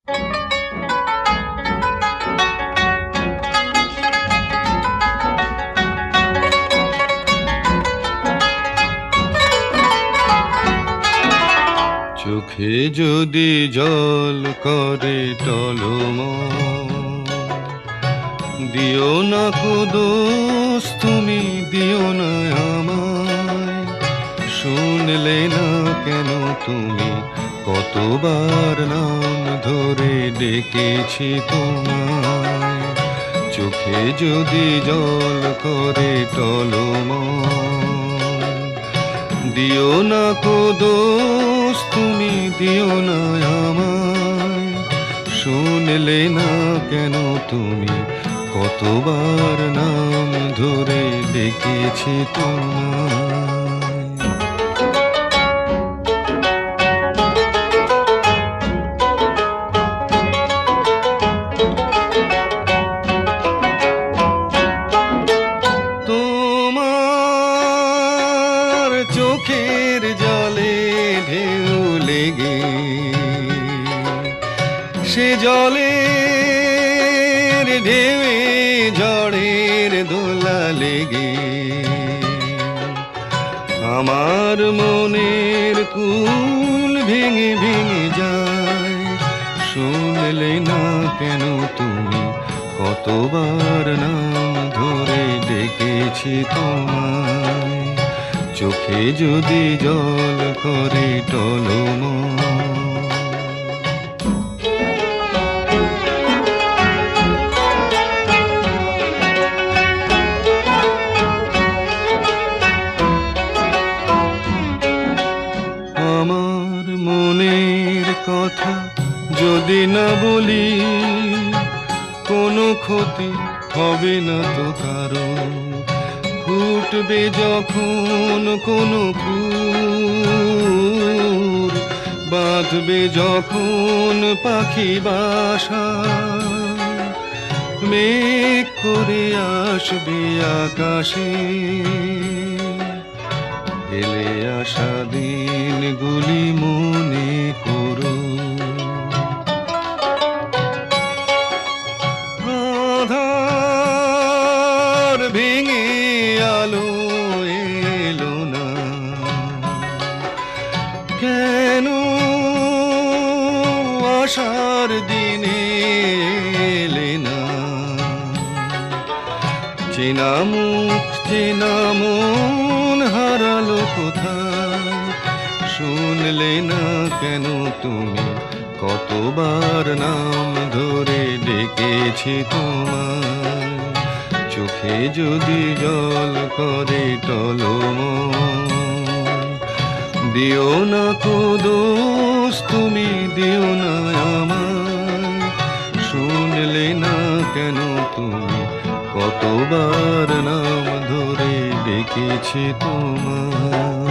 চোখে যদি জল করে টলমল, দিও না কো দোষ তুমি, দিও না আমায়। শুনলে না কেন তুমি, কতবার নাম ধরে ডেকেছি তোমায়। চোখে যদি জল করে টলমল, দিও না কো দোষ তুমি, দিও না আমায়। শুনলে না কেন তুমি, কতবার নাম ধরে ডেকেছি তোমায়। তোমার চোখের জলে ঢেউ লেগে, সে জলের ঢেউয়ে ঝড়ের দোলা লেগে, আমার মনের কুল ভেঙে ভেঙে যায়। শুনলে না কেন তুমি, কতবার নাম ধরে ডেকেছি তোমায়। চোখে যদি জল করে টলমল, আমার মনের কথা যদি না বলি, কোনো ক্ষতি হবে না তো কারো। ফুটবে যখন কোনো ফুল, বাঁধবে যখন পাখি বাসা, মেঘ করে আসবে আকাশে, ফেলে আসা দিনগুলি মনে করো। আধার ভেঙে আলো এলো না কেন, আশার দিনে এলে না। চেনা মুখ চেনা মন হারালো কোথায়। শুনলে না কেন তুমি, কতবার নাম ধরে ডেকেছি তোমায়। চোখে যদি জল করে টলমল, দিও না কো দোষ তুমি, দিও না আমায়। শুনলে না কেন তুমি, কতবার নাম ধরে ডেকেছি তোমায়।